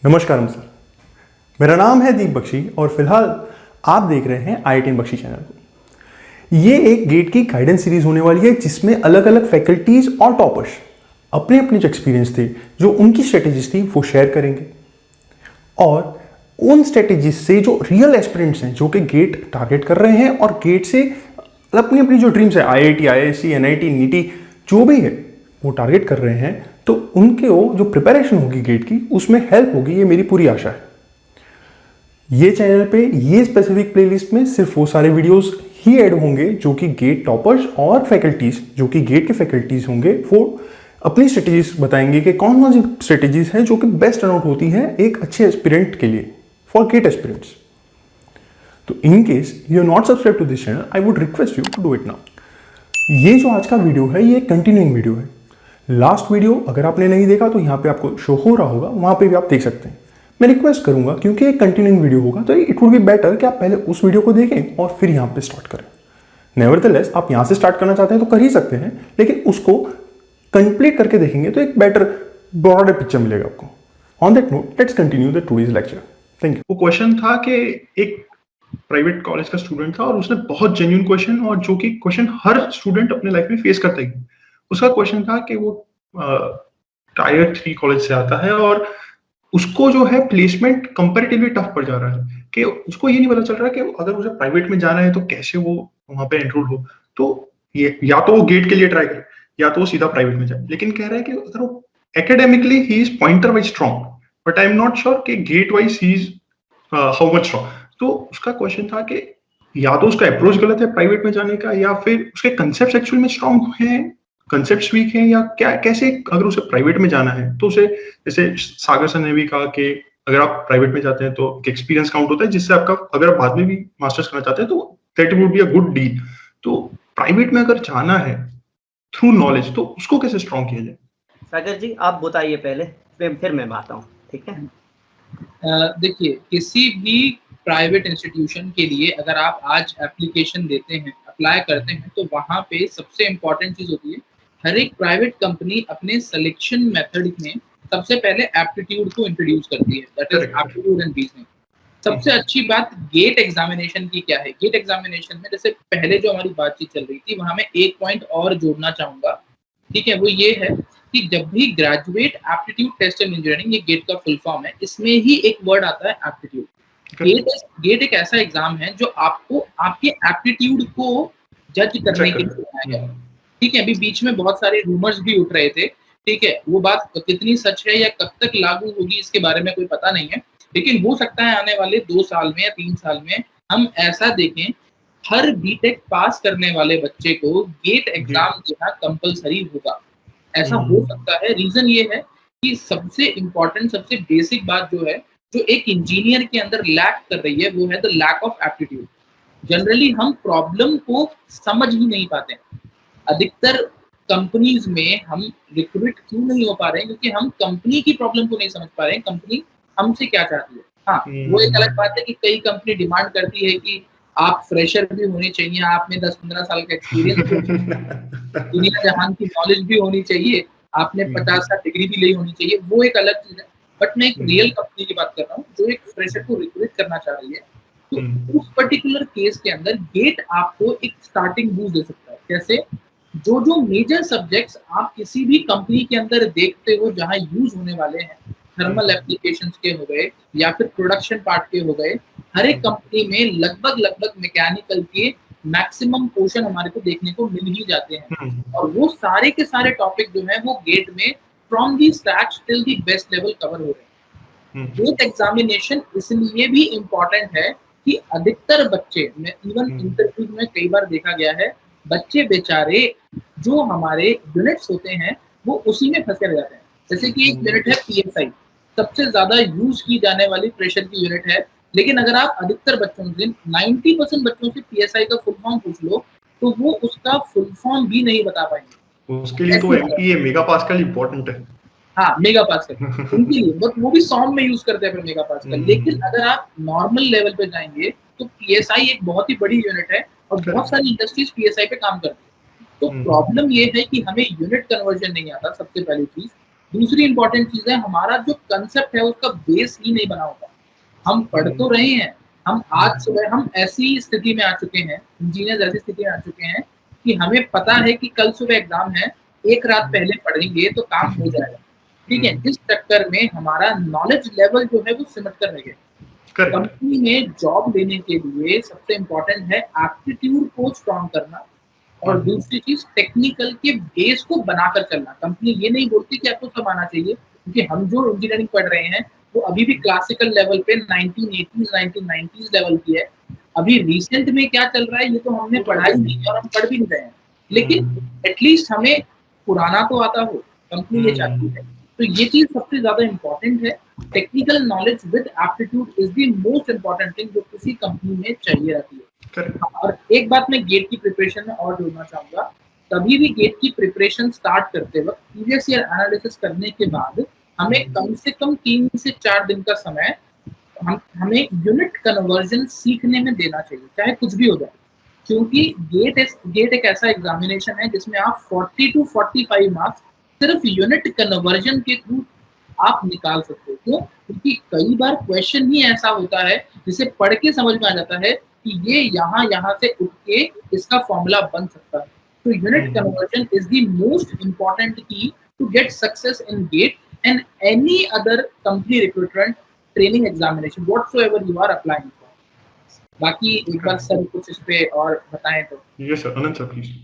नमस्कार सर, मेरा नाम है दीप बख्शी और फिलहाल आप देख रहे हैं IIT बख्शी चैनल को। ये एक गेट की गाइडेंस सीरीज होने वाली है जिसमें अलग अलग फैकल्टीज और टॉपर्स अपने अपने जो एक्सपीरियंस थे, जो उनकी स्ट्रेटेजीज थी, वो शेयर करेंगे। और उन स्ट्रेटेजीज से जो रियल एस्पिरेंट्स हैं, जो कि गेट टारगेट कर रहे हैं और गेट से अपनी अपनी जो ड्रीम्स है, IIT, IISc, NIT, NITI जो भी है वो टारगेट कर रहे हैं, तो उनके वो जो प्रिपरेशन होगी गेट की, उसमें हेल्प होगी, ये मेरी पूरी आशा है। ये चैनल पे ये स्पेसिफिक प्लेलिस्ट में सिर्फ वो सारे वीडियोस ही ऐड होंगे जो कि गेट टॉपर्स और फैकल्टीज, जो कि गेट के फैकल्टीज होंगे, वो अपनी स्ट्रेटेजीज बताएंगे कि कौन कौन सी स्ट्रेटेजीज हैं जो कि बेस्ट टर्न आउट होती हैं एक अच्छे एस्पिरेंट के लिए, फॉर गेट एस्पिरेंट्स। तो in case you are not subscribe to this channel, I would request you to do it now. ये जो आज का वीडियो है, ये कंटिन्यूइंग वीडियो है। लास्ट वीडियो अगर आपने नहीं देखा तो यहाँ पे आपको शो हो रहा होगा, वहां पे भी आप देख सकते हैं। मैं रिक्वेस्ट करूंगा, क्योंकि एक कंटिन्यूइंग वीडियो होगा, तो इट वुड बी बेटर कि आप पहले उस वीडियो को देखें और फिर यहाँ पे स्टार्ट करें। नेवरदलेस आप यहाँ से स्टार्ट करना चाहते हैं तो कर ही सकते हैं, लेकिन उसको कंप्लीट करके देखेंगे तो एक बेटर ब्रॉडर पिक्चर मिलेगा आपको। On that note, let's continue the today's lecture. Thank you. वो क्वेश्चन था कि एक प्राइवेट कॉलेज का स्टूडेंट था और उसने बहुत जेन्युइन क्वेश्चन, और जो कि क्वेश्चन हर स्टूडेंट अपने लाइफ में फेस करता है। उसका क्वेश्चन था कि वो टायर 3 कॉलेज से आता है और उसको जो है प्लेसमेंट कंपैरेटिवली टफ पड़ जा रहा है, कि उसको ये नहीं पता चल रहा कि अगर उसे प्राइवेट में जाना है तो कैसे वो वहां पे एनरोल हो। तो ये या तो वो गेट के लिए ट्राई करे या तो वो सीधा प्राइवेट में जाए, लेकिन कह रहा है कि अगर वो academically he is pointer wise strong, but I am not sure कि GATE wise he is how much strong. तो उसका क्वेश्चन था कि या तो उसका अप्रोच गलत है प्राइवेट में जाने का, या फिर उसके कंसेप्ट एक्चुअल में स्ट्रॉन्ग हैं, कंसेप्ट वीक हैं, या क्या, कैसे अगर उसे प्राइवेट में जाना है तो उसे, जैसे सागर सर ने भी कहा कि अगर आप प्राइवेट में जाते हैं तो एक एक्सपीरियंस काउंट होता है, जिससे आपका, अगर आप बाद में भी मास्टर्स करना चाहते हैं तो that would be a good deal. तो प्राइवेट में अगर जाना है थ्रू नॉलेज, तो उसको कैसे स्ट्रॉन्ग किया जाए? सागर जी आप बताइए पहले, फिर मैं आता हूँ, ठीक है? देखिए, किसी भी प्राइवेट इंस्टीट्यूशन के लिए अगर आप आज एप्लीकेशन देते हैं, अप्लाई करते हैं, तो वहाँ पे सबसे इम्पोर्टेंट चीज़ होती है, हर एक प्राइवेट कंपनी अपने सिलेक्शन मेथड में सबसे पहले एप्टीट्यूड को इंट्रोड्यूस करती है, that is aptitude and reasoning. सबसे अच्छी बात गेट एग्जामिनेशन की क्या है? गेट एग्जामिनेशन में जैसे पहले जो हमारी बातचीत चल रही थी, वहां मैं एक पॉइंट और जोड़ना चाहूंगा, ठीक है? वो ये है कि जब भी graduate aptitude test in engineering, ये गेट का फुल फॉर्म है, इसमें ही एक वर्ड आता है एप्टीट्यूड। गेट एक ऐसा एग्जाम है जो आपको आपके एप्टीट्यूड को जज करने के लिए बनाया गया है, ठीक है? अभी बीच में बहुत सारे रूमर्स भी उठ रहे थे, ठीक है? वो बात कितनी सच है या कब तक लागू होगी इसके बारे में कोई पता नहीं है, लेकिन हो सकता है आने वाले 2 साल में या 3 साल में हम ऐसा देखें, हर बीटेक पास करने वाले बच्चे को गेट एग्जाम देना कंपलसरी होगा। ऐसा हो सकता है। रीजन ये है कि सबसे इम्पोर्टेंट, सबसे बेसिक बात जो है, जो एक इंजीनियर के अंदर लैक कर रही है, वो है the lack of aptitude. Generally हम प्रॉब्लम को समझ ही नहीं पाते। अधिकतर कंपनीज में हम रिक्रूट क्यों नहीं हो पा रहे हैं? क्योंकि हम कंपनी की प्रॉब्लम को नहीं समझ पा रहे हैं, कंपनी हमसे क्या चाहती है। हाँ, वो एक अलग बात है कि कई कंपनी डिमांड करती है कि आप फ्रेशर भी होने चाहिए, आप में 10-15 साल का एक्सपीरियंस दुनिया जहान की नॉलेज भी होनी चाहिए, आपने 50 साल डिग्री भी ली होनी चाहिए, वो एक अलग चीज है। बट मैं एक रियल कंपनी की बात कर रहा हूँ जो एक फ्रेशर को रिक्रूट करना चाह रही है, तो उस पर्टिकुलर केस के अंदर गेट आपको एक स्टार्टिंग बूस्ट दे सकता है। कैसे? जो मेजर सब्जेक्ट्स आप किसी भी कंपनी के अंदर देखते हो जहां यूज होने वाले हैं, थर्मल एप्लीकेशंस के हो गए या फिर प्रोडक्शन पार्ट के हो गए, हर एक कंपनी में लगभग मैकेनिकल के मैक्सिमम पोर्शन हमारे को देखने को मिल ही जाते हैं, और वो सारे के सारे टॉपिक जो है वो गेट में from the scratch till the best level cover हो रहे हैं। गेट एग्जामिनेशन इसलिए भी इम्पोर्टेंट है कि अधिकतर बच्चे, इवन इंटरव्यू में कई बार देखा गया है, बच्चे बेचारे जो हमारे यूनिट्स होते हैं वो उसी में फंसे रह जाते हैं। जैसे कि एक यूनिट है PSI, सबसे ज्यादा यूज की जाने वाली प्रेशर की यूनिट है, लेकिन अगर आप अधिकतर बच्चों से 90% बच्चों से PSI का फुल फॉर्म पूछ लो तो वो उसका फुल फॉर्म भी नहीं बता पाएंगे। उसके लिए तो MPA मेगा पास्कल इंपॉर्टेंट है। हाँ, मेगा पास्कल उनके लिए, बट वो भी सॉन्ग में यूज करते हैं फिर मेगा पास्कल। लेकिन अगर आप नॉर्मल लेवल पे जाएंगे तो PSI एक बहुत ही बड़ी यूनिट है और बहुत सारी इंडस्ट्रीज PSI पे काम करती है। तो प्रॉब्लम ये है कि हमें यूनिट कन्वर्जन नहीं आता, सबसे पहली चीज। दूसरी इंपॉर्टेंट चीज है, हमारा जो कंसेप्ट है उसका बेस ही नहीं बना होता। हम पढ़ तो रहे हैं, हम आज सुबह हम ऐसी स्थिति में आ चुके हैं, इंजीनियर ऐसी स्थिति में आ चुके हैं कि हमें पता है कि कल सुबह एग्जाम है, एक रात पहले पढ़ेंगे तो काम हो जाएगा, ठीक है। इस चक्कर में हमारा नॉलेज लेवल जो है वो सिमट कर रह गया। करेक्ट। कंपनी में जॉब लेने के लिए सबसे इम्पोर्टेंट है एप्टीट्यूड को स्ट्रॉन्ग करना, और दूसरी चीज टेक्निकल के बेस को बनाकर चलना। कंपनी ये नहीं बोलती कि आपको सब आना चाहिए, क्योंकि हम जो इंजीनियरिंग पढ़ रहे हैं वो अभी भी क्लासिकल लेवल पे 1980s 1990s लेवल की है। अभी रिसेंट में क्या चल रहा है ये तो हमने पढ़ाई नहीं है और हम पढ़ भी नहीं रहे हैं, लेकिन एटलीस्ट हमें पुराना तो आता हो, कंपनी ये चाहती है। तो ये चीज सबसे ज्यादा इम्पोर्टेंट है। Technical knowledge with aptitude is the most important thing जो किसी कंपनी में चाहिए रहती है। और एक बात मैं गेट की प्रिपरेशन में और जोड़ना चाहूंगा, कभी भी गेट की प्रिपरेशन स्टार्ट करते वक्त प्रीवियस ईयर एनालिसिस करने के बाद हमें कम से कम 3 से 4 दिन का समय हमें यूनिट कन्वर्जन सीखने में देना चाहिए, चाहे कुछ भी हो जाए। क्योंकि गेट एक ऐसा एग्जामिनेशन है जिसमें आप 40 to 45 मार्क्स सिर्फ यूनिट कन्वर्जन के थ्रू आप निकाल सकते हो। क्यों? क्योंकि कई बार क्वेश्चन ही ऐसा होता है जिसे पढ़ के समझ में आ जाता है कि ये यहाँ से उठ के इसका फॉर्मूला बन सकता है। तो unit conversion is the most important key to get success in GATE and any other company recruitment training examination whatsoever you are applying for. बाकी एक बार सर कुछ इस पे और बताएं तो। Yes sir, Anant sir please.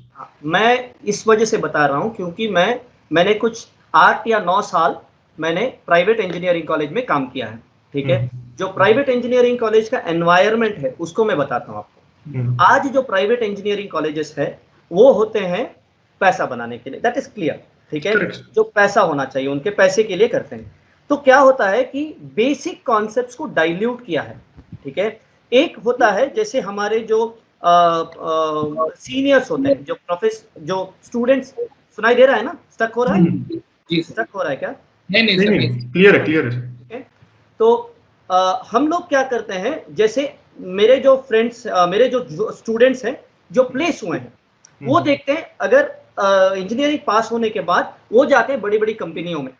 मैं इस वजह से बता रहा हूँ क्योंकि मैंने कुछ 8 या 9 साल मैंने प्राइवेट इंजीनियरिंग कॉलेज में काम किया है, ठीक है। जो प्राइवेट इंजीनियरिंग कॉलेज का एनवायरनमेंट है उसको मैं बताता हूँ आपको। आज जो प्राइवेट इंजीनियरिंग कॉलेजेस है वो होते हैं पैसा बनाने के लिए, दैट इज क्लियर, ठीक है। जो पैसा होना चाहिए उनके पैसे के लिए करते हैं। तो क्या होता है कि बेसिक कॉन्सेप्ट्स को डाइल्यूट किया है, ठीक है। एक होता है जैसे हमारे जो सीनियर्स होते हैं, जो स्टूडेंट्स, सुनाई दे रहा है ना? स्टक हो रहा है? जी स्टक हो रहा है क्या? नहीं, क्लियर है। ठीक है। तो हम लोग क्या करते हैं, जैसे मेरे जो फ्रेंड्स, मेरे जो स्टूडेंट्स हैं जो प्लेस हुए हैं, वो देखते हैं अगर इंजीनियरिंग पास होने के बाद वो जाते हैं बड़ी बड़ी कंपनियों में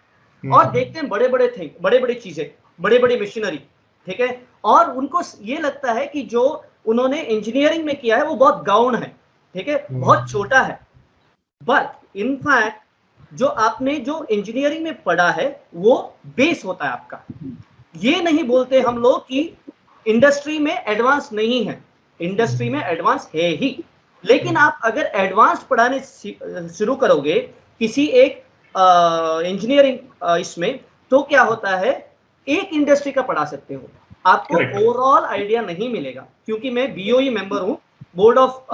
और देखते हैं बड़े बड़े चीजें, बड़ी बड़ी मशीनरी, ठीक है। और उनको ये लगता है कि जो उन्होंने इंजीनियरिंग में किया है वो बहुत गाउन है, ठीक है, बहुत छोटा है। बट इनफैक्ट जो आपने जो इंजीनियरिंग में पढ़ा है वो बेस होता है आपका। ये नहीं बोलते हम लोग कि इंडस्ट्री में एडवांस नहीं है, इंडस्ट्री में एडवांस है ही, लेकिन आप अगर एडवांस पढ़ाने शुरू करोगे किसी एक इंजीनियरिंग इसमें, तो क्या होता है, एक इंडस्ट्री का पढ़ा सकते हो, आपको ओवरऑल आइडिया नहीं मिलेगा। क्योंकि मैं BOE मेंबर हूं, बोर्ड ऑफ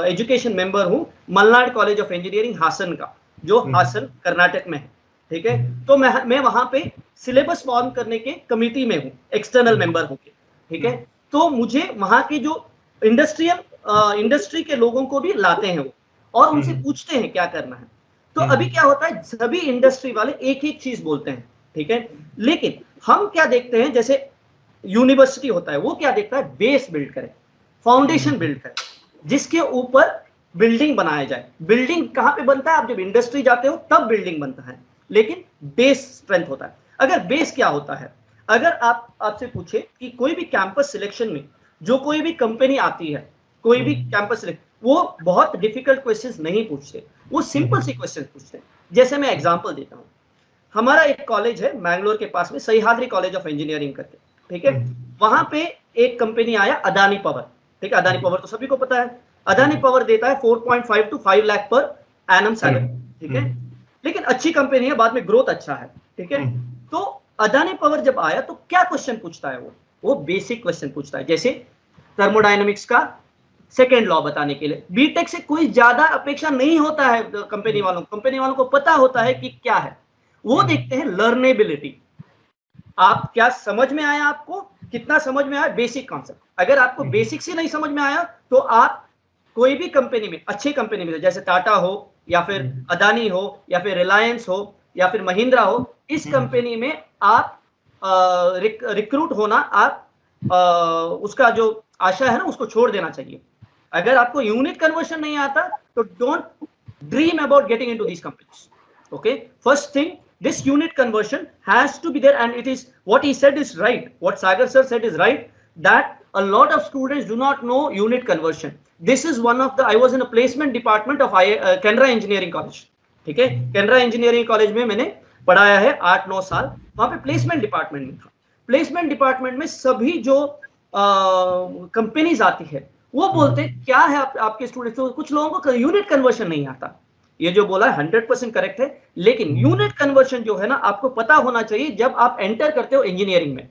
एजुकेशन मेंबर हूं Malnad College of Engineering Hassan का, जो हासन कर्नाटक में है, ठीक है। तो मैं वहां पे सिलेबस फॉर्म करने के कमिटी में हूं, एक्सटर्नल मेंबर होके, ठीक है। तो मुझे वहां के जो इंडस्ट्री के लोगों को भी लाते हैं वो, और उनसे पूछते हैं क्या करना है। तो अभी क्या होता है, सभी इंडस्ट्री वाले एक ही चीज बोलते हैं, ठीक है। लेकिन हम क्या देखते हैं, जैसे यूनिवर्सिटी होता है वो क्या देखता है, बेस बिल्ड करे, फाउंडेशन बिल्ड करे, जिसके ऊपर बिल्डिंग बनाया जाए। बिल्डिंग कहां पे बनता है, आप जब इंडस्ट्री जाते हो तब बिल्डिंग बनता है, लेकिन बेस स्ट्रेंथ होता है। अगर बेस क्या होता है, अगर आपसे पूछे कि कोई भी कैंपस सिलेक्शन में जो कोई भी कंपनी आती है, कोई भी कैंपस सिलेक्शन, वो बहुत डिफिकल्ट क्वेश्चंस नहीं पूछते, वो सिंपल सी क्वेश्चंस पूछते हैं। जैसे मैं एग्जांपल देता हूं, हमारा एक कॉलेज है मैंगलोर के पास में, सह्याद्री कॉलेज ऑफ इंजीनियरिंग करके, ठीक है। वहां पे एक कंपनी आया अदानी पावर, ठीक है। अदानी पावर तो सभी को पता है, अदानी पावर देता है 4.5 to 5 lakh per annum salary, ठीक है। लेकिन अच्छी कंपनी है, बाद में ग्रोथ अच्छा है, ठीक है। तो अदानी पावर जब आया तो क्या क्वेश्चन पूछता है, वो बेसिक क्वेश्चन पूछता है, जैसे थर्मोडायनेमिक्स का सेकेंड लॉ बताने के लिए। बीटेक से कोई ज्यादा अपेक्षा नहीं होता है कंपनी वालों को पता होता है कि क्या है। वो देखते हैं लर्नेबिलिटी, आप क्या समझ में आया, आपको कितना समझ में आया, बेसिक कॉन्सेप्ट। अगर आपको बेसिक से नहीं समझ में आया तो आप कोई भी कंपनी में, अच्छी कंपनी में, जैसे टाटा हो या फिर अदानी हो या फिर रिलायंस हो या फिर महिंद्रा हो, इस कंपनी में आप रिक्रूट होना, आप उसका जो आशा है ना उसको छोड़ देना चाहिए। अगर आपको यूनिट कन्वर्शन नहीं आता तो don't dream about getting into these companies, Okay, first thing, this unit conversion has to be there, and it is what he said is right, what Sagar sir said is right, that a lot of students do not know unit conversion. This is one of the, I was in a placement department of Canara Engineering College. ठीक है, Canara Engineering College में मैंने पढ़ाया है 8-9 साल, वहां पे placement department में था. प्लेसमेंट डिपार्टमेंट में सभी जो कंपनीज आती है वो बोलते हैं क्या है आपके स्टूडेंट्स, तो कुछ लोगों को यूनिट कन्वर्शन नहीं आता. ये जो बोला है 100% करेक्ट है, लेकिन यूनिट कन्वर्शन जो है ना आपको पता होना चाहिए जब आप एंटर करते हो इंजीनियरिंग में.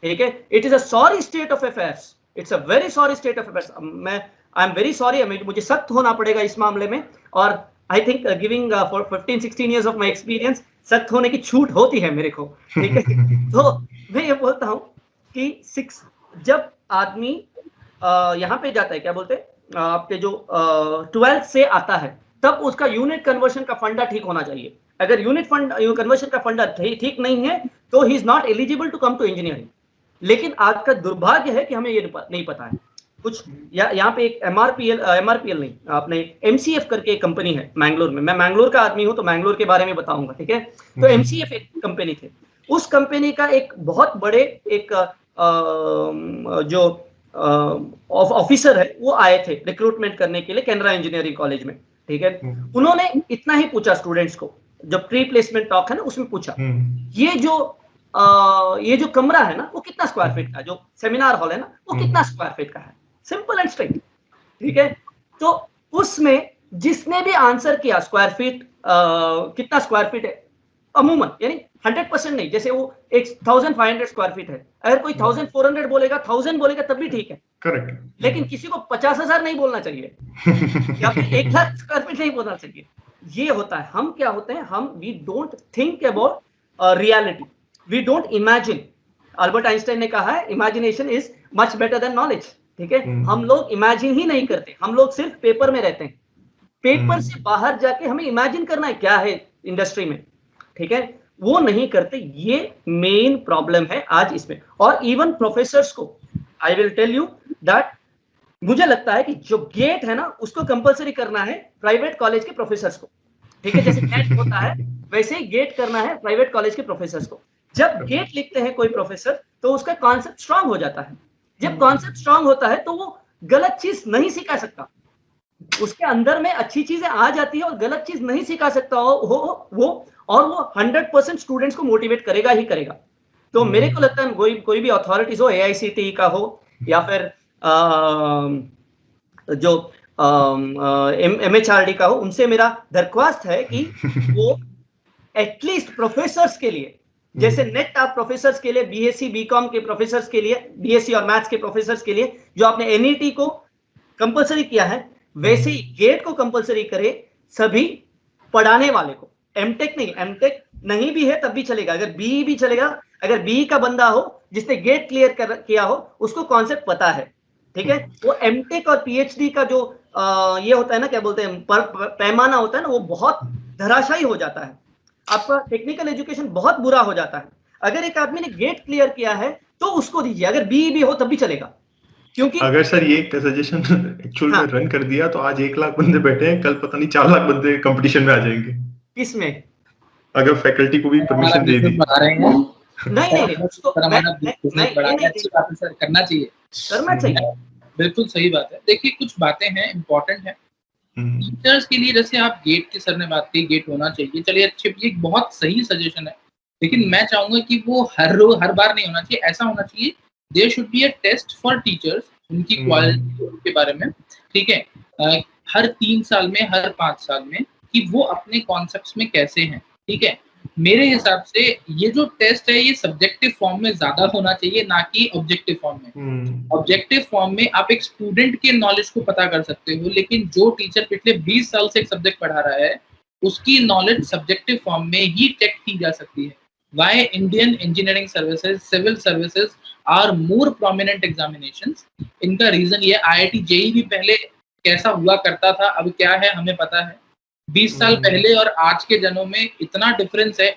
ठीक है, it is a sorry state of affairs, it's a very sorry state of affairs. मैं आई एम वेरी सॉरी, मुझे सख्त होना पड़ेगा इस मामले में, और I think giving for 15-16 years of my experience सख्त होने की छूट होती है मेरे को. ठीक है, तो मैं ये बोलता हूँ कि जब आदमी यहाँ पे जाता है, क्या बोलते हैं, आपके जो 12th से आता है, तब उसका यूनिट कन्वर्शन का फंडा ठीक होना चाहिए. अगर यूनिट कन्वर्शन का फंडा ठीक नहीं है तो he is not eligible to come to engineering. लेकिन आज का दुर्भाग्य है कि हमें ये नहीं पता है कुछ. यहाँ पे एक एमआरपीएल नहीं, आपने एमसीएफ करके एक कंपनी है मैंगलोर में. मैं मैंगलोर का आदमी हूँ तो मैंगलोर के बारे में बताऊंगा. ठीक है, तो एमसीएफ एक कंपनी थे. उस कंपनी का एक बहुत बड़े एक जो ऑफिसर है वो आए थे रिक्रूटमेंट करने के लिए कैनरा इंजीनियरिंग कॉलेज में. ठीक है, उन्होंने इतना ही पूछा स्टूडेंट्स को, जब प्री प्लेसमेंट टॉक है ना उसमें पूछा, ये जो कमरा है ना वो कितना स्क्वायर फीट का, जो सेमिनार हॉल है ना वो कितना स्क्वायर फीट का है, सिंपल एंड स्ट्रेट. ठीक है, तो उसमें जिसने भी आंसर किया स्क्वायर फीट कितना स्क्वायर फीट है, अमूमन यानी 100% नहीं, जैसे वो 1500 स्क्वायर फीट है, अगर कोई 1400 बोलेगा, 1000 बोलेगा तब भी ठीक है, करेक्ट, लेकिन किसी को 50,000 नहीं बोलना चाहिए या फिर 1 लाख स्क्वायर फीट नहीं बोलना चाहिए. ये होता है, हम क्या होते हैं, हम we don't think about reality, we don't imagine. Albert Einstein ने कहा है imagination is much better than knowledge. ठीक है, हम लोग इमेजिन ही नहीं करते, हम लोग सिर्फ पेपर में रहते हैं. पेपर से बाहर जाके हमें इमेजिन करना है क्या है इंडस्ट्री में. ठीक है, वो नहीं करते, ये मेन प्रॉब्लम है आज इसमें. और इवन प्रोफेसर्स को I will tell you that, मुझे लगता है कि जो गेट है ना उसको कंपलसरी करना है प्राइवेट कॉलेज के प्रोफेसर्स को. ठीक है, जैसे नेट होता है वैसे ही गेट करना है प्राइवेट कॉलेज के प्रोफेसर्स को. जब गेट लिखते हैं कोई प्रोफेसर तो उसका कॉन्सेप्ट स्ट्रांग हो जाता है. जब कॉन्सेप्ट स्ट्रांग होता है तो वो गलत चीज नहीं सिखा सकता, उसके अंदर में अच्छी चीजें आ जाती है और गलत चीज नहीं सिखा सकता वो, और वो 100% स्टूडेंट्स को मोटिवेट करेगा ही करेगा. तो मेरे को लगता है कोई भी अथॉरिटीज हो, AICTE का हो या फिर जो MHRD का हो, उनसे मेरा दरख्वास्त है कि वो एटलीस्ट प्रोफेसर्स के लिए, जैसे नेट आप प्रोफेसर्स के लिए, BSc BCom के प्रोफेसर्स के लिए, BSc और मैथ्स के प्रोफेसर्स के लिए जो आपने NET को कंपलसरी किया है, वैसे ही गेट को कंपलसरी करे सभी पढ़ाने वाले को. एमटेक नहीं भी है तब भी चलेगा, अगर BE भी चलेगा, अगर BE का बंदा हो जिसने गेट क्लियर किया हो, उसको कॉन्सेप्ट पता है. ठीक है, वो एमटेक और PhD का जो ये होता है ना, क्या बोलते हैं, पैमाना होता है ना, वो बहुत धराशायी हो जाता है. आपका टेक्निकल एजुकेशन बहुत बुरा हो जाता है. अगर एक आदमी ने गेट क्लियर किया है तो उसको दीजिए, अगर BE भी हो तब भी चलेगा. क्योंकि अगर सर ये सजेशन एक्चुअल में रन कर दिया तो आज 1 लाख बंदे बैठे हैं, कल पता नहीं 4 लाख बंदे कंपटीशन में आ जाएंगे. किसमें? अगर फैकल्टी को भी परमिशन दे दी. नहीं करना चाहिए. बिल्कुल सही बात है. देखिए, कुछ बातें हैं इंपॉर्टेंट है टीचर्स के लिए. जैसे आप गेट की, सर ने बात की गेट होना चाहिए, चलिए अच्छी, एक बहुत सही सजेशन है, लेकिन मैं चाहूंगा कि वो हर बार नहीं होना चाहिए. ऐसा होना चाहिए there should be a test for teachers, उनकी क्वालिटी के बारे में. ठीक है, हर 3 साल में, हर 5 साल में, कि वो अपने कॉन्सेप्ट्स में कैसे हैं. ठीक है, मेरे हिसाब से ये जो टेस्ट है ये सब्जेक्टिव फॉर्म में ज्यादा होना चाहिए, ना कि ऑब्जेक्टिव फॉर्म में. ऑब्जेक्टिव फॉर्म में आप एक स्टूडेंट के नॉलेज को पता कर सकते हो, लेकिन जो टीचर पिछले 20 साल से एक सब्जेक्ट पढ़ा रहा है उसकी नॉलेज सब्जेक्टिव फॉर्म में ही चेक की जा सकती है. Why Indian engineering services, civil services are more prominent examinations? इनका रीजन ये, IIT JEE भी पहले कैसा हुआ करता था, अब क्या है हमें पता है. 20 साल पहले और आज के जनों में इतना डिफरेंस है.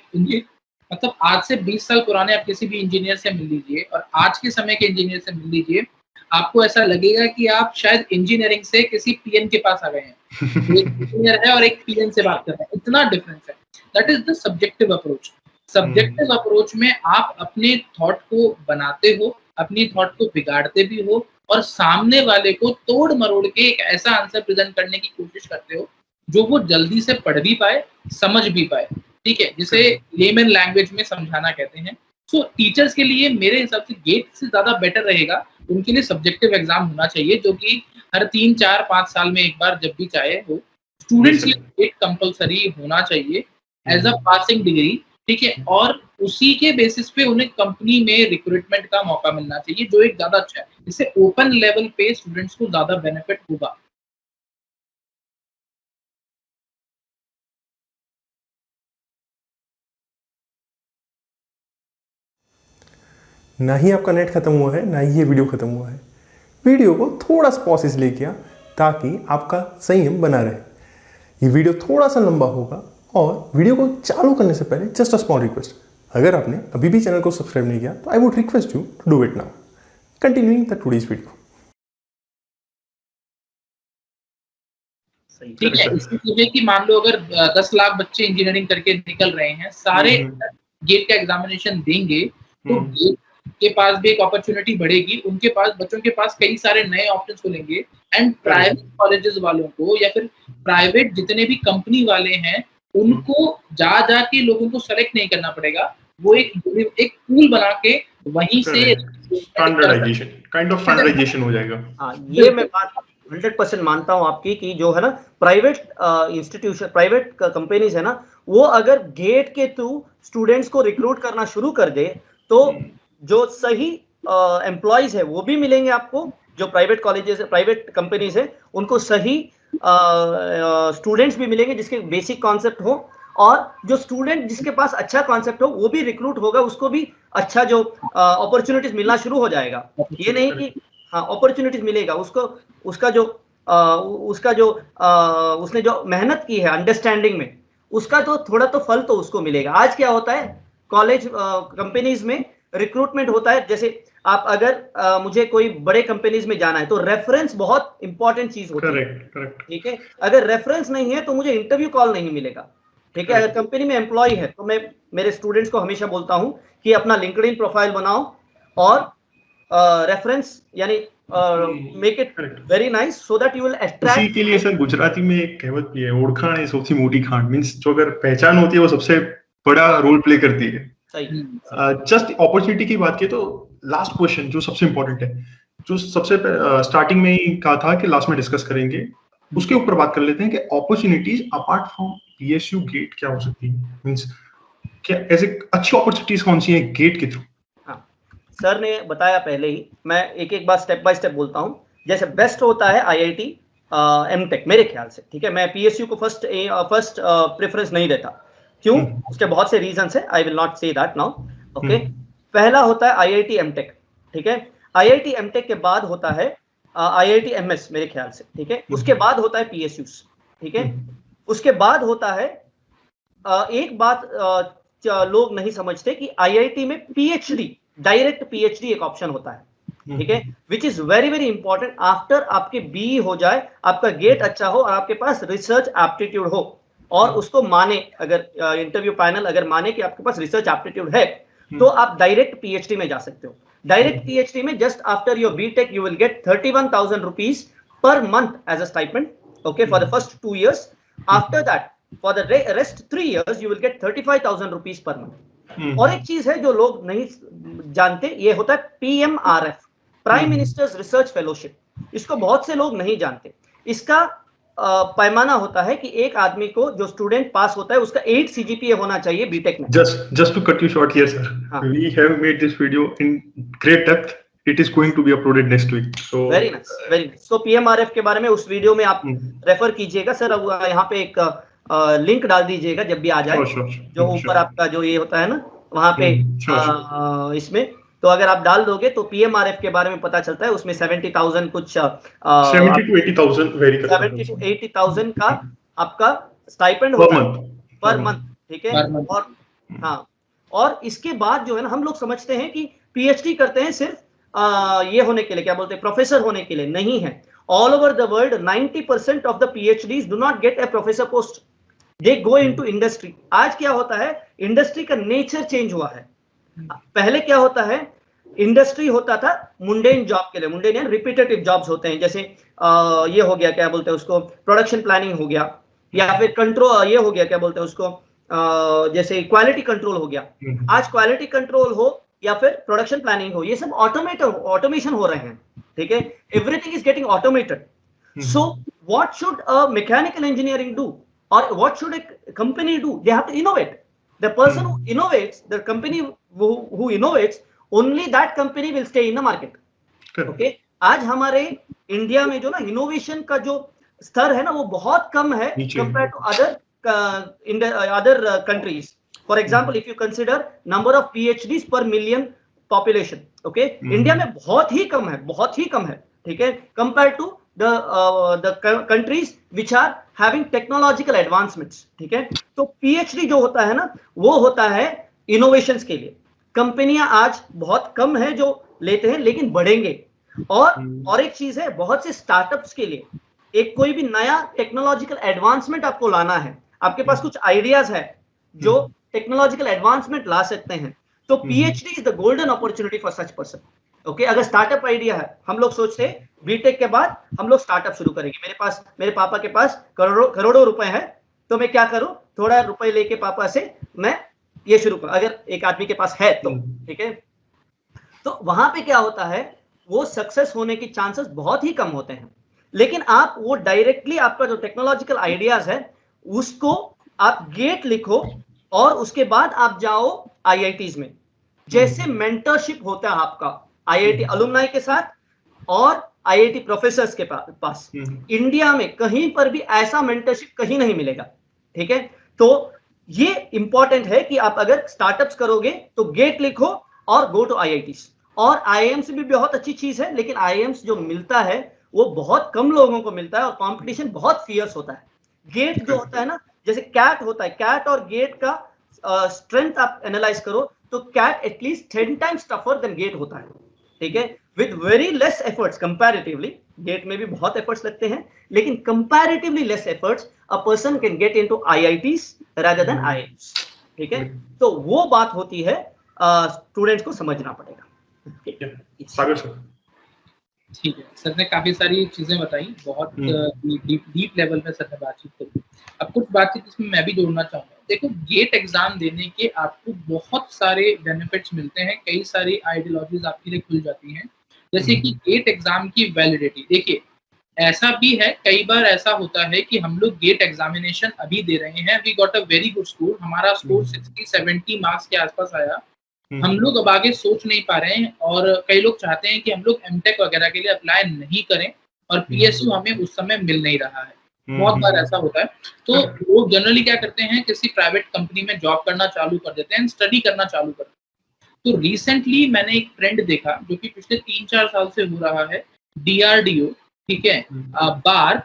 मतलब आज से 20 साल पुराने आप किसी भी इंजीनियर से मिल लीजिए और आज के समय के इंजीनियर से मिल लीजिए, आपको ऐसा लगेगा कि आप शायद इंजीनियरिंग से किसी PN के पास आ गए हैं. एक इंजीनियर है और एक PN से बात कर रहे हैं, इतना डिफरेंस है. That is the subjective approach. Subjective approach में आप अपने थॉट को बनाते हो, अपनी थॉट को बिगाड़ते भी हो और सामने वाले को तोड़ मरोड़ के एक ऐसा आंसर प्रेजेंट करने की कोशिश करते हो जो वो जल्दी से पढ़ भी पाए, समझ भी पाए, ठीक है, जिसे लेमन लैंग्वेज में समझाना कहते हैं। सो टीचर्स के लिए मेरे हिसाब से गेट से ज्यादा बेटर रहेगा, उनके लिए सब्जेक्टिव एग्जाम होना चाहिए जो कि हर 3, 4, 5 साल में एक बार जब भी चाहे हो। स्टूडेंट्स के लिए गेट कंपलसरी होना चाहिए एज अ पासिंग डिग्री, ठीक है, और उसी के बेसिस पे उन्हें कंपनी में रिक्रूटमेंट का मौका मिलना चाहिए जो एक ज्यादा अच्छा है। इससे ओपन लेवल पे स्टूडेंट्स को ज्यादा बेनिफिट होगा। ना ही आपका नेट खत्म हुआ है, ना ही ये वीडियो खत्म हुआ है। वीडियो को थोड़ा सा पॉज इसलिए किया ताकि आपका संयम बना रहे। ये वीडियो थोड़ा सा लंबा होगा और वीडियो को चालू करने से पहले जस्ट अ स्मॉल रिक्वेस्ट, अगर आपने अभी भी चैनल को सब्सक्राइब नहीं किया तो I would request you to do it now. Continuing the today's video. ठीक है, इसमें मुझे कि मान लो अगर 10 लाख बच्चे इंजीनियरिंग करके निकल रहे हैं, सारे गेट का एग्जामिनेशन देंगे तो गेट के पास भी एक अपॉर्चुनिटी बढ़ेगी, उनके पास, बच्चों के पास कई सारे नए ऑप्शंस खुलेंगे। एंड प्राइवेट कॉलेजेस वालों को या फिर प्राइवेट जितने भी कंपनी वाले हैं उनको जा के लोगों को सेलेक्ट नहीं करना पड़ेगा, वो एक पूल बना के वहीं से स्टैंडर्डाइजेशन, काइंड ऑफ स्टैंडर्डाइजेशन हो जाएगा। हाँ, ये मैं बात 100% मानता हूँ आपकी कि जो है ना प्राइवेट इंस्टीट्यूशन, प्राइवेट कंपनीज है ना, वो अगर गेट के थ्रू स्टूडेंट्स को रिक्रूट करना शुरू कर दे तो जो सही एम्प्लॉयज है वो भी मिलेंगे आपको। जो प्राइवेट कॉलेजेस, प्राइवेट कंपनीज है, उनको सही स्टूडेंट्स भी मिलेंगे जिसके बेसिक कॉन्सेप्ट हो, और जो स्टूडेंट जिसके पास अच्छा कॉन्सेप्ट हो वो भी रिक्रूट होगा, उसको भी अच्छा जो अपॉर्चुनिटीज मिलना शुरू हो जाएगा। ये नहीं कि हाँ अपॉर्चुनिटीज मिलेगा उसको, उसका जो उसने जो मेहनत की है अंडरस्टैंडिंग में, उसका तो थोड़ा तो फल तो उसको मिलेगा। आज क्या होता है कॉलेज कंपनीज में रिक्रूटमेंट होता है, जैसे आप अगर मुझे कोई बड़े कंपनीज में जाना है तो रेफरेंस बहुत इंपॉर्टेंट चीज होती है, ठीक है। अगर रेफरेंस नहीं है तो मुझे इंटरव्यू कॉल नहीं मिलेगा, ठीक है। अगर कंपनी में एम्प्लॉय है तो मैं मेरे स्टूडेंट्स को हमेशा बोलता हूं कि अपना लिंक्डइन प्रोफाइल बनाओ और रेफरेंस यानी make it very nice so that you will attract. उसी के लिए सर गुजराती में एक कहावत भी है, ओळखाण है सबसे मोटी खांड, मींस जो अगर पहचान होती है वो सबसे बड़ा रोल प्ले करती है। जस्ट अपॉर्चुनिटी की बात की तो लास्ट क्वेश्चन जो सबसे इंपॉर्टेंट है, जो सबसे स्टार्टिंग में ही कहा था कि लास्ट में डिस्कस करेंगे, उसके ऊपर बात कर लेते हैं कि opportunities apart from PSU GATE क्या हो सकती है, मींस क्या ऐसे अच्छी अपॉर्चुनिटीज कौन सी है गेट के थ्रू। सर ने बताया पहले ही, मैं एक एक बार स्टेप बाय स्टेप बोलता हूं। जैसे बेस्ट होता है आईआईटी एमटेक मेरे ख्याल से, ठीक है। मैं पीएसयू को फर्स्ट प्रेफरेंस नहीं देता, क्यों, उसके बहुत से रीजंस है, I will not say that now, okay. पहला होता है आईआईटी एमटेक, ठीक है। आईआईटी एमटेक के बाद होता है आईआईटी एमएस मेरे ख्याल से, ठीक है। उसके बाद होता है पीएसयू, ठीक है। उसके बाद होता है एक बात लोग नहीं समझते कि आईआईटी में पीएचडी, डायरेक्ट पीएचडी एक ऑप्शन होता है, ठीक है, which is very very important. After आपके बीई हो जाए, आपका गेट अच्छा हो और आपके पास रिसर्च एप्टीट्यूड हो, और उसको माने, अगर इंटरव्यू पैनल अगर माने कि आपके पास रिसर्च एप्टीट्यूड है, तो आप डायरेक्ट पीएचडी में जा सकते हो। डायरेक्ट पीएचडी में just after your BTech you will get 31,000 rupees per month as a stipend, okay, for the first 2 years. After that, for the rest 3 years, you will get 35,000 rupees per month. और एक चीज है जो लोग नहीं जानते, ये होता है PMRF, prime ministers research fellowship. इसको बहुत से लोग नहीं जानते। इसका पैमाना होता है कि एक आदमी को, जो स्टूडेंट पास होता है, उसका 8 सीजीपीए होना चाहिए बीटेक में। Just to cut you short here, sir. We have made this video in great depth. It is going to be uploaded next week. So very nice, very nice. So PMRF के बारे में उस video में आप refer कीजिएगा sir. अब यहाँ पे एक लिंक डाल दीजिएगा जब भी आ जाए, जो ऊपर आपका जो ये होता है ना वहाँ पे इसमें, तो अगर आप डाल दोगे तो पीएमआरएफ के बारे में पता चलता है। उसमें 70,000 कुछ 70 to 80,000 वेरी 70 to 80,000 का आपका स्टाइपेंड होता है पर मंथ, ठीक है। और हाँ, और इसके बाद जो है ना, हम लोग समझते हैं कि पीएचडी करते हैं सिर्फ ये होने के लिए, क्या बोलते हैं, प्रोफेसर होने के लिए। नहीं है। All over the world 90% of the PhDs do not gate A professor post. They go into industry. आज क्या होता है, इंडस्ट्री का नेचर चेंज हुआ है। पहले क्या होता है, इंडस्ट्री होता था मुंडेन जॉब के लिए, मुंडेन या रिपीटेटिव जॉब्स होते हैं, जैसे ये हो गया क्या बोलते हैं उसको, प्रोडक्शन प्लानिंग हो गया, या फिर कंट्रोल ये हो गया क्या बोलते हैं उसको, जैसे क्वालिटी कंट्रोल हो गया। आज क्वालिटी कंट्रोल हो या फिर प्रोडक्शन प्लानिंग हो, ये सब ऑटोमेशन हो रहे हैं, ठीक है, everything is getting automated. So what should a mechanical engineering do, or what should a company do? They have to innovate. The person who innovates, the company who innovates, only that company will stay in the market. Okay? आज हमारे India में जो ना innovation का जो स्तर है ना वो बहुत कम है compare to other countries. For example, if you consider number of PhDs per million population, okay, India में बहुत ही कम है, बहुत ही कम है, ठीक है, compare to the countries which are having technological advancements, ठीक है। तो PhD जो होता है ना वो होता है इनोवेशंस के लिए। कंपनियां आज बहुत कम है जो लेते हैं, लेकिन बढ़ेंगे। और एक चीज है, बहुत से स्टार्टअप्स के लिए एक कोई भी नया टेक्नोलॉजिकल एडवांसमेंट आपको लाना है, आपके पास कुछ आइडियाज है जो टेक्नोलॉजिकल एडवांसमेट ला सकते हैं, तो PhD is the golden opportunity for such person. Okay, अगर स्टार्टअप आइडिया है, हम लोग सोचते हैं बीटेक के बाद हम लोग स्टार्टअप शुरू करेंगे, मेरे पापा के पास करोड़ों रुपए हैं, तो मैं क्या करूं, थोड़ा रुपए लेके पापा से मैं ये शुरू करूं, अगर एक आदमी के पास है तो, ठीक है। तो वहां पे क्या होता है, वो सक्सेस होने की चांसेस बहुत ही कम होते हैं। लेकिन आप वो डायरेक्टली आपका जो टेक्नोलॉजिकल आइडियाज है उसको आप गेट लिखो और उसके बाद आप जाओ IITs में, जैसे मेंटरशिप होता है आपका IIT अलुमनाई के साथ और IIT प्रोफेसर्स के पास, इंडिया में कहीं पर भी ऐसा मेंटरशिप कहीं नहीं मिलेगा, ठीक है। तो ये इंपॉर्टेंट है कि आप अगर स्टार्टअप्स करोगे तो गेट लिखो और गो टू IITs। और IIMs भी बहुत अच्छी चीज है, लेकिन IIMs जो मिलता है वो बहुत कम लोगों को मिलता है और कंपटीशन बहुत फियर्स होता है। गेट जो होता है ना, जैसे कैट होता है, कैट और गेट का स्ट्रेंथ आप एनालाइज करो तो CAT at least 10 times tougher than GATE होता है, ठीक है, with very less efforts comparatively. GATE में भी बहुत एफर्ट्स लगते हैं, लेकिन comparatively less efforts a person can get into IITs rather than IIMs, ठीक है। तो वो बात होती है, स्टूडेंट्स को समझना पड़ेगा। सागर सर, ठीक है, सर ने काफी सारी चीजें बताई, बहुत डीप लेवल में सर ने बातचीत करी। अब कुछ बातचीत इसमें मैं भी जोड़ना चाहूंगा। देखो, गेट एग्जाम देने के आपको बहुत सारे बेनिफिट्स मिलते हैं, कई सारी आइडियोलॉजीज आपके लिए खुल जाती हैं, जैसे कि गेट एग्जाम की वैलिडिटी। देखिए, ऐसा भी है, कई बार ऐसा होता है कि हम लोग गेट एग्जामिनेशन अभी दे रहे हैं, we got a very good score, हमारा स्कोर 60-70 मार्क्स के आसपास आया, हम लोग अब आगे सोच नहीं पा रहे हैं, और कई लोग चाहते हैं कि हम लोग एमटेक वगैरह के लिए अप्लाई नहीं करें, और PSU हमें उस समय मिल नहीं रहा है। बहुत बार ऐसा होता है। तो लोग जनरली क्या करते हैं, किसी प्राइवेट कंपनी में जॉब करना चालू कर देते हैं, स्टडी करना चालू कर देते हैं। तो रिसेंटली मैंने एक ट्रेंड देखा जो कि पिछले 3-4 साल से हो रहा है, DRDO, ठीक है, बार्क,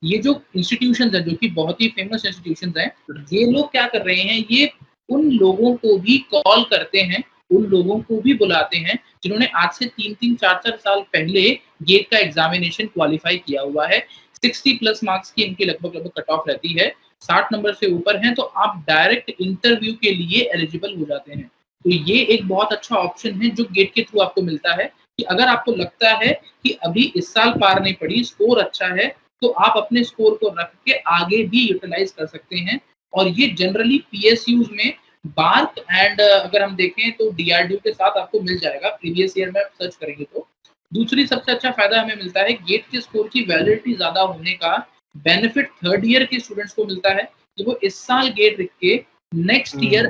ये जो इंस्टीट्यूशंस है जो कि बहुत ही फेमस इंस्टीट्यूशंस हैं, ये लोग क्या कर रहे हैं, ये उन लोगों को भी कॉल करते हैं, उन लोगों को भी बुलाते हैं जिन्होंने आज से 3-3, 4-4 साल पहले गेट का एग्जामिनेशन क्वालिफाई किया हुआ है। 60+ मार्क्स की इनकी लगभग कट ऑफ रहती है, 60 नंबर से ऊपर हैं तो आप डायरेक्ट इंटरव्यू के लिए एलिजिबल हो जाते हैं। तो ये एक बहुत अच्छा ऑप्शन है जो गेट के थ्रू आपको मिलता है, कि अगर आपको लगता है कि अभी इस साल पार नहीं पड़ी, स्कोर अच्छा है, तो आप अपने स्कोर को रख के आगे भी यूटिलाइज कर सकते हैं। और ये जनरली PSUs में बार्क एंड अगर हम देखें तो DRDO के साथ आपको मिल जाएगा, प्रीवियस ईयर में आप सर्च करेंगे तो। दूसरी सबसे अच्छा फायदा हमें मिलता है, गेट के स्कोर की वैलिडिटी ज्यादा होने का बेनिफिट 3rd ईयर के स्टूडेंट्स को मिलता है, कि वो इस साल गेट लिख के नेक्स्ट ईयर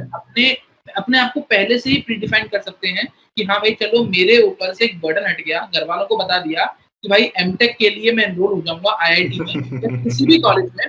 अपने आप को पहले से ही प्रीडिफाइन कर सकते हैं कि हाँ भाई चलो, मेरे ऊपर से एक बर्डन हट गया, घर वालों को बता दिया कि भाई एमटेक के लिए मैं एनरोल हो जाऊंगा IIT में या किसी भी कॉलेज में,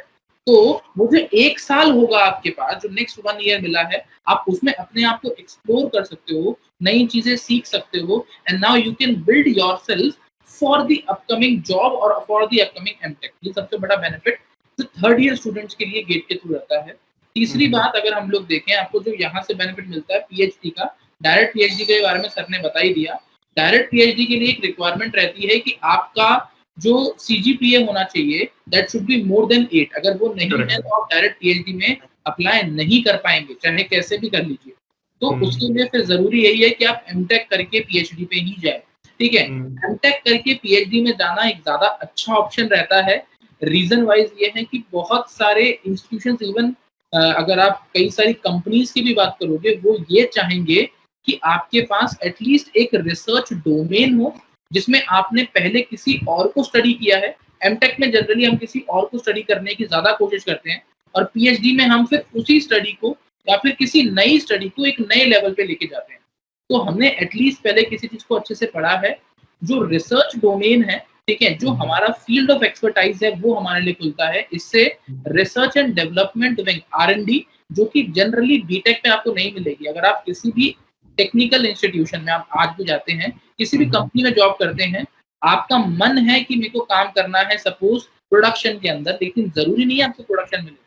तो मुझे 1 साल होगा आपके पास, जो नेक्स्ट 1 ईयर मिला है, आप उसमें अपने आप को एक्सप्लोर कर सकते हो, नई चीजें सीख सकते हो, and now you can build yourself for the upcoming job और फॉर द अपकमिंग एमटेक। ये सबसे बड़ा बेनिफिट जो 3rd ईयर स्टूडेंट्स के लिए गेट के थ्रू रहता है। तीसरी बात अगर हम लोग देखें, आपको जो यहाँ से बेनिफिट मिलता है PhD का, डायरेक्ट PhD के बारे में सर ने बता ही दिया। डायरेक्ट PhD के लिए एक रिक्वायरमेंट रहती है कि आपका जो CGPA होना चाहिए that should be more than 8। अगर वो नहीं Correct. है तो आप डायरेक्ट PhD में अप्लाई नहीं कर पाएंगे, चाहे कैसे भी कर लीजिए। तो उसके लिए फिर जरूरी यही है कि आप MTech करके PhD पे ही जाए, ठीक है। MTech करके PhD में जाना एक ज्यादा अच्छा ऑप्शन रहता है। रीजन वाइज ये है कि बहुत सारे इंस्टीट्यूशंस, इवन अगर आप कई सारी कंपनीज की भी बात करोगे, वो ये चाहेंगे कि आपके पास एटलीस्ट एक रिसर्च डोमेन हो जिसमें आपने पहले किसी और को स्टडी किया है। MTech में जनरली हम किसी और को स्टडी करने की ज्यादा कोशिश करते हैं, और PhD में हम फिर उसी स्टडी को या फिर किसी नई स्टडी को एक नए लेवल पे लेके जाते हैं। तो हमने एटलीस्ट पहले किसी चीज को अच्छे से पढ़ा है, जो रिसर्च डोमेन है, ठीक है, जो हमारा फील्ड ऑफ एक्सपर्टाइज है, वो हमारे लिए खुलता है। इससे research and development wing R&D, जो कि जनरली बीटेक में आपको नहीं मिलेगी। अगर आप किसी भी टेक्निकल इंस्टीट्यूशन में आप आज भी जाते हैं, किसी भी कंपनी में जॉब करते हैं, आपका मन है कि मेरे को काम करना है सपोज प्रोडक्शन के अंदर, लेकिन जरूरी नहीं है आपको प्रोडक्शन मिले।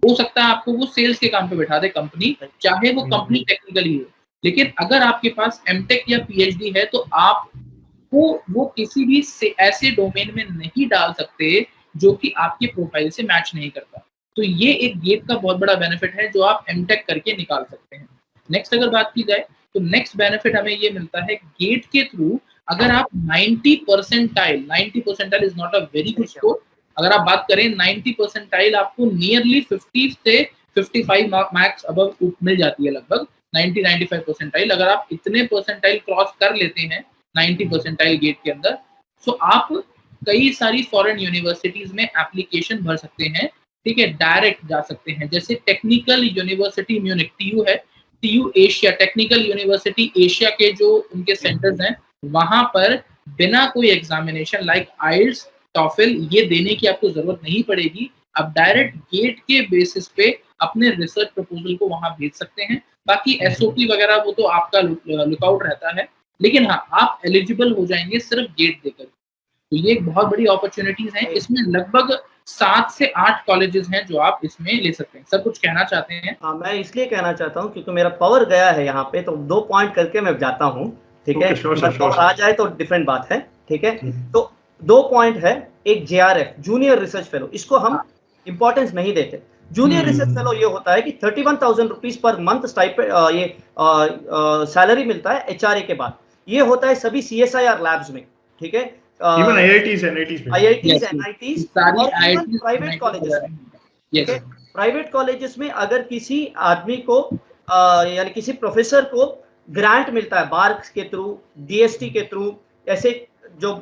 हो सकता है आपको वो सेल्स के काम पे बैठा दे कंपनी, चाहे वो कंपनी टेक्निकल ही हो। लेकिन अगर आपके पास MTech या PhD है, तो आप वो किसी भी ऐसे डोमेन में नहीं डाल सकते जो कि आपके प्रोफाइल से मैच नहीं करता। तो ये एक गेट का बहुत बड़ा बेनिफिट है जो आप MTech करके निकाल सकते हैं। नेक्स्ट अगर बात की जाए तो नेक्स्ट बेनिफिट हमें ये मिलता है गेट के थ्रू। अगर आप 90 percentile is not a very good score. अगर आप बात करें 90 परसेंटाइल, आपको नियरली 50 से 55 मार्क्स अबव मिल जाती है, लगभग 90-95 परसेंटाइल। अगर आप इतने परसेंटाइल क्रॉस कर लेते हैं 90 परसेंटाइल गेट के अंदर, तो आप कई सारी फॉरेन यूनिवर्सिटीज में एप्लीकेशन भर सकते हैं, ठीक है, डायरेक्ट जा सकते हैं। जैसे टेक्निकल यूनिवर्सिटी म्यूनिक, TU है, TU Asia, technical university Asia के जो उनके सेंटर्स हैं, वहां पर बिना कोई एग्जामिनेशन लाइक आइल्स, टॉफल ये देने की आपको जरूरत नहीं पड़ेगी। आप डायरेक्ट गेट के बेसिस पे अपने रिसर्च प्रपोजल को वहां भेज सकते हैं। बाकी SOP वगैरह वो तो आपका लुकआउट रहता है, लेकिन हाँ, आप एलिजिबल हो जाएंगे सिर्फ गेट देकर। तो ये एक बहुत बड़ी अपॉर्चुनिटीज हैं। इसमें लगभग 7 से 8 कॉलेजेस हैं जो आप इसमें ले सकते हैं। सर कुछ कहना चाहते हैं? हाँ, मैं इसलिए कहना चाहता हूँ क्योंकि मेरा पावर गया है यहाँ पे, तो 2 पॉइंट करके मैं जाता हूँ, ठीक है। पावर आ जाए तो डिफरेंट बात है, ठीक है। तो 2 पॉइंट है। एक JRF जूनियर रिसर्च फेलो, इसको हम इंपॉर्टेंस नहीं देते। जूनियर रिसर्च फेलो ये होता है कि 31,000 रुपीज पर मंथ ये सैलरी मिलता है HRA के बाद। ये होता है सभी CSIR लैब्स में, ठीक है। इवन IITs NITs और प्राइवेट कॉलेजेस में, ठीक है। प्राइवेट कॉलेजेस में अगर किसी आदमी को यानी किसी प्रोफेसर को ग्रांट मिलता है बार के थ्रू, DST के थ्रू, ऐसे जो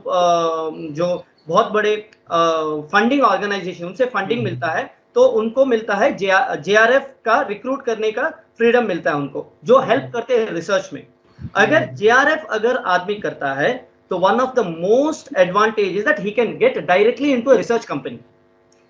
बहुत बड़े फंडिंग ऑर्गेनाइजेशन, उनसे फंडिंग मिलता है, तो उनको मिलता है JRF का रिक्रूट करने का फ्रीडम मिलता है उनको, जो हेल्प करते हैं रिसर्च में। अगर JRF अगर आदमी करता है तो one of the most advantage is that he can get directly into a research company,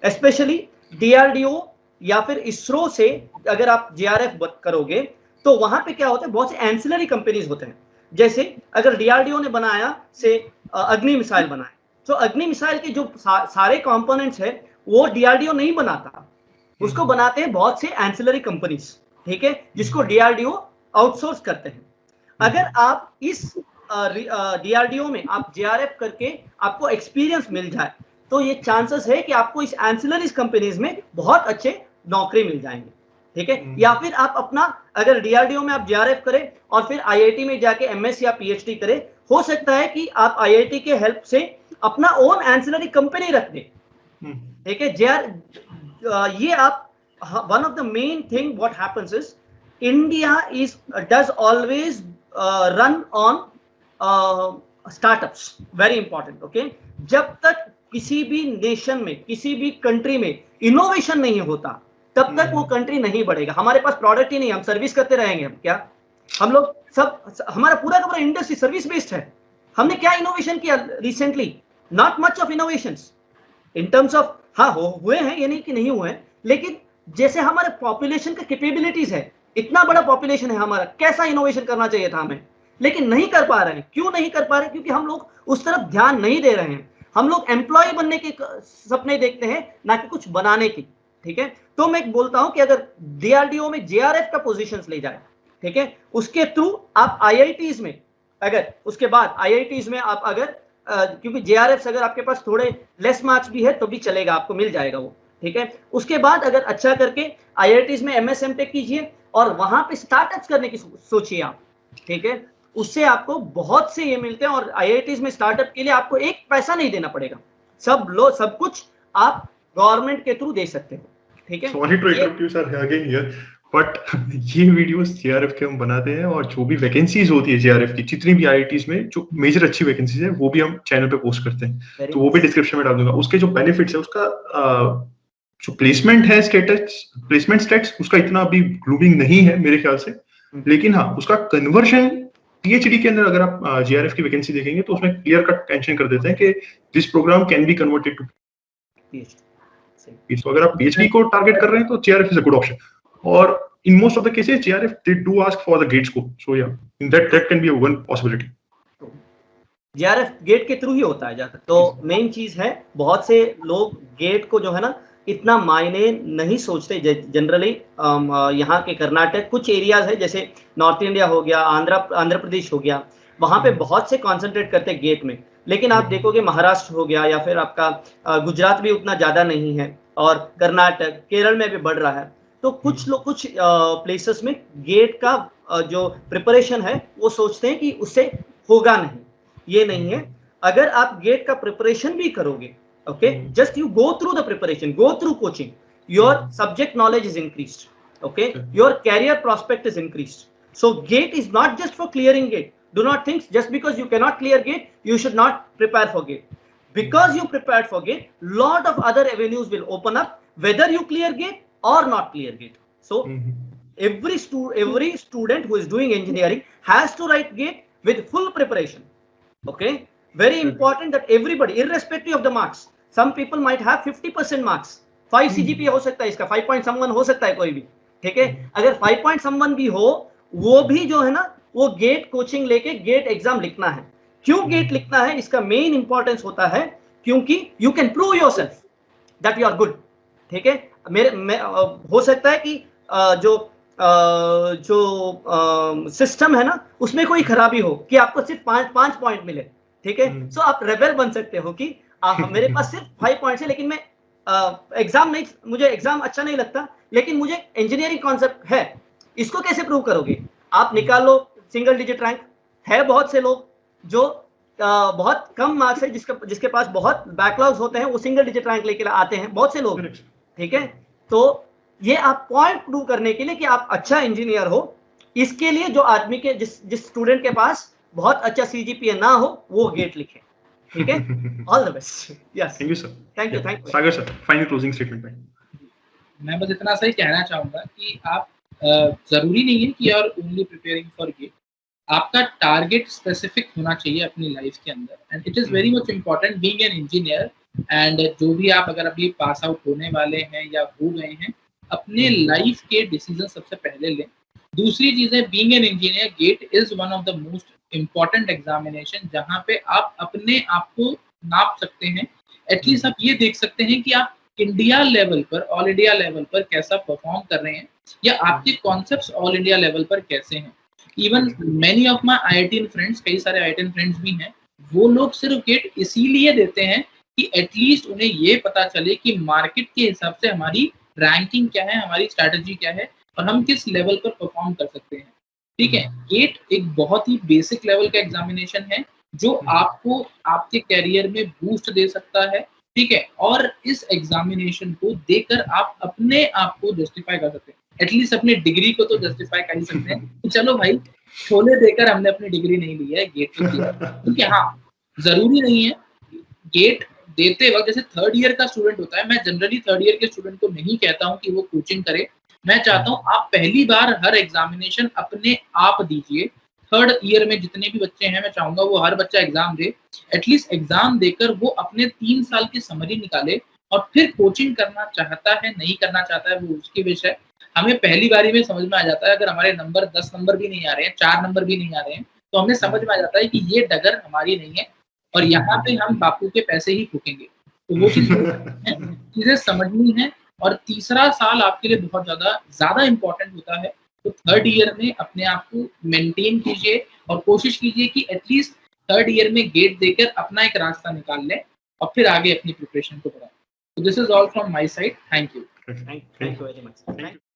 specially DRDO या फिर ISRO से अगर आप JRF करोगे तो वहां पे क्या होता है, बहुत से एंसिलरी कंपनीज होते हैं। जैसे अगर DRDO ने बनाया से अग्नि मिसाइल बनाया, तो अग्नि मिसाइल के जो सारे कंपोनेंट्स है वो DRDO नहीं बनाता, उसको बनाते हैं बहुत से एंसिलरी कंपनीज, ठीक है, जिसको DRDO आउटसोर्स करते हैं। अगर आप इस DRDO में आप JRF करके आपको एक्सपीरियंस मिल जाए, तो ये चांसेस है कि आपको इस एंसिलरीज कंपनीज में बहुत अच्छे नौकरी मिल जाएंगे, ठीक है। या फिर आप अपना अगर DRDO में आप JRF करें और फिर IIT में जाके MS या PhD करें, हो सकता है कि आप IIT के हेल्प से अपना ओन एंसिलरी कंपनी रख दें, ठीक है। ये आप one of the main thing what happens is India is does always run on startups, very important, okay. जब तक किसी भी नेशन में, किसी भी कंट्री में इनोवेशन नहीं होता, तब तक वो कंट्री नहीं बढ़ेगा। हमारे पास प्रोडक्ट ही नहीं, हम सर्विस करते रहेंगे। हम क्या, हम लोग सब, हमारा पूरा का पूरा इंडस्ट्री सर्विस बेस्ड है। हमने क्या इनोवेशन किया recently? Not much of innovations in terms of, हाँ हुए हैं, ये नहीं कि नहीं हुए हैं, लेकिन जैसे हमारे पॉपुलेशन का कैपेबिलिटीज है, इतना बड़ा पॉपुलेशन है हमारा, कैसा इनोवेशन करना चाहिए था हमें, लेकिन नहीं कर पा रहे हैं। क्यों नहीं कर पा रहे? क्योंकि हम लोग उस तरफ ध्यान नहीं दे रहे हैं। हम लोग एम्प्लॉय बनने के सपने देखते हैं, ना कि कुछ बनाने की, ठीक है। तो मैं बोलता हूं कि अगर DRDO में JRF का पोजीशंस ले जाए, ठीक है, उसके थ्रू आप IITs में, अगर उसके बाद IITs में आप अगर क्योंकि JRF अगर आपके पास थोड़े लेस मार्क्स भी है तो भी चलेगा, आपको मिल जाएगा वो, ठीक है। उसके बाद अगर अच्छा करके IITs में MS MTech कीजिए और वहां पे स्टार्टअप्स करने की सोचिए आप, ठीक है। उससे आपको बहुत से ये मिलते हैं और IITs में स्टार्टअप के लिए आपको एक पैसा नहीं देना पड़ेगा, सब कुछ आप गवर्नमेंट के थ्रू दे सकते हो, ठीक है। Sorry to interrupt you sir again here, but ये वीडियोस JRF के हम बनाते हैं और जो भी वैकेंसीज होती है JRF की, जितनी भी IITs में जो मेजर अच्छी वैकेंसीज है वो भी हम चैनल पे पोस्ट करते हैं, तो वो भी डिस्क्रिप्शन में डाल दूंगा। उसके जो बेनिफिट्स है, उसका जो प्लेसमेंट है स्टेटस, प्लेसमेंट स्टेट्स उसका इतना अभी ग्लूमिंग नहीं है मेरे ख्याल से, लेकिन हाँ उसका कन्वर्शन PhD के अंदर अगर आप JRF की वैकेंसी देखेंगे तो उसमें क्लियर कट मेंशन कर देते हैं कि this program can be converted to PhD। तो अगर आप PhD को टारगेट कर रहे हैं तो JRF is a good option, और in most of the cases JRF they do ask for the GATE score, so yeah, in that can be a one possibility। JRF GATE के through ही होता है ज्यादा, तो मेन चीज है बहुत से लोग गेट को जो है ना इतना मायने नहीं सोचते जनरली। यहाँ के कर्नाटक कुछ एरियाज है जैसे नॉर्थ इंडिया हो गया, आंध्र प्रदेश हो गया, वहां पे बहुत से कॉन्सेंट्रेट करते हैं गेट में, लेकिन आप देखोगे महाराष्ट्र हो गया या फिर आपका गुजरात भी उतना ज्यादा नहीं है, और कर्नाटक केरल में भी बढ़ रहा है। तो कुछ लोग कुछ प्लेसेस में गेट का जो प्रिपरेशन है वो सोचते हैं कि उससे होगा नहीं, ये नहीं है। अगर आप गेट का प्रिपरेशन भी करोगे, okay, just you go through the preparation, go through coaching, your subject knowledge is increased, okay, your career prospect is increased। So gate is not just for clearing gate, do not think just because you cannot clear gate you should not prepare for gate, because you prepared for gate lot of other avenues will open up whether you clear gate or not clear gate। So every student who is doing engineering has to write gate with full preparation, okay। Very important that everybody irrespective of the marks, some people might have 50% marks, 5 CGPA हो सकता है इसका, 5 point someone हो सकता है कोई भी, ठीक है। अगर 5 point someone भी हो, वो भी जो है ना वो गेट कोचिंग लेके गेट एग्जाम लिखना है। क्यों गेट लिखना है, इसका मेन इंपॉर्टेंस होता है क्योंकि you can prove yourself that you are good, ठीक है। हो सकता है कि जो सिस्टम है ना उसमें कोई खराबी हो कि आपको सिर्फ 5 पॉइंट मिले, ठीक है। सो आप रेबेल बन सकते हो कि मेरे पास सिर्फ 5 पॉइंट्स है, लेकिन मैं एग्जाम नहीं, मुझे एग्जाम अच्छा नहीं लगता, लेकिन मुझे इंजीनियरिंग कॉन्सेप्ट है। इसको कैसे प्रूव करोगे? आप निकाल लो सिंगल डिजिट रैंक है। बहुत से लोग जो बहुत कम मार्क्स है, जिसके पास बहुत बैकलॉग्स होते हैं, वो सिंगल डिजिट रैंक लेकर आते हैं, बहुत से लोग, ठीक है। तो ये आप पॉइंट प्रूव करने के लिए कि आप अच्छा इंजीनियर हो, इसके लिए जो आदमी के जिस स्टूडेंट के पास बहुत अच्छा CGPA ना हो वो गेट लिखे, ठीक है। All the best. Yes, thank you sir. Thank you Sagar sir, final closing statement में मैं बस इतना सा ही कहना चाहूंगा कि आप जरूरी नहीं है कि you are only preparing for GATE, आपका टारगेट स्पेसिफिक होना चाहिए अपनी लाइफ के अंदर, and it is very much important being an engineer. And जो भी आप अगर अभी पास आउट होने वाले हैं या हो गए हैं, अपने लाइफ के डिसीजन सबसे पहले लें। दूसरी चीज है, being an engineer GATE is one of the most important examination जहाँ पे आप अपने आप को नाप सकते हैं। एटलीस्ट आप ये देख सकते हैं कि आप इंडिया लेवल पर, ऑल इंडिया लेवल पर कैसा परफॉर्म कर रहे हैं, या आपके कॉन्सेप्ट्स ऑल इंडिया लेवल पर कैसे हैं। Even many of my IITian friends, कई सारे IITian फ्रेंड्स भी हैं, वो लोग सिर्फ गेट इसीलिए देते हैं कि एटलीस्ट उन्हें ये पता चले कि मार्केट के हिसाब से हमारी रैंकिंग क्या है, हमारी स्ट्रैटेजी क्या है, और हम किस लेवल पर परफॉर्म कर सकते हैं, ठीक है। गेट एक बहुत ही बेसिक लेवल का एग्जामिनेशन है जो आपको आपके कैरियर में बूस्ट दे सकता है, ठीक है। और इस एग्जामिनेशन को देकर आप अपने आप को जस्टिफाई कर सकते हैं, एटलीस्ट अपनी डिग्री को तो जस्टिफाई कर ही सकते हैं कि चलो भाई, छोले देकर हमने अपनी डिग्री नहीं ली है, गेट तो दिया। क्योंकि हाँ, जरूरी नहीं है गेट देते वक्त, जैसे थर्ड ईयर का स्टूडेंट होता है, मैं जनरली थर्ड ईयर के स्टूडेंट को नहीं कहता हूँ कि वो कोचिंग करे, मैं चाहता हूँ आप पहली बार हर एग्जामिनेशन अपने आप दीजिए। थर्ड ईयर में जितने भी बच्चे हैं, मैं चाहूंगा वो हर बच्चा एग्जाम दे, एटलीस्ट एग्जाम देकर वो अपने 3 साल की समरी निकाले, और फिर कोचिंग करना चाहता है नहीं करना चाहता है वो उसकी विषय। हमें पहली बारी में समझ में आ जाता है, अगर हमारे नंबर 10 नंबर भी नहीं आ रहे हैं, 4 नंबर भी नहीं आ रहे हैं, तो हमें समझ में आ जाता है कि ये डगर हमारी नहीं है और यहाँ पे हम बापू के पैसे ही फूकेंगे। तो वो चीजें समझनी है। और तीसरा साल आपके लिए बहुत ज्यादा इंपॉर्टेंट होता है, तो थर्ड ईयर में अपने आप को मेंटेन कीजिए और कोशिश कीजिए कि एटलीस्ट थर्ड ईयर में गेट देकर अपना एक रास्ता निकाल लें और फिर आगे अपनी प्रिपरेशन को बढ़ाएं। So this is all from my side. Thank you. Thank you very much. Thank you.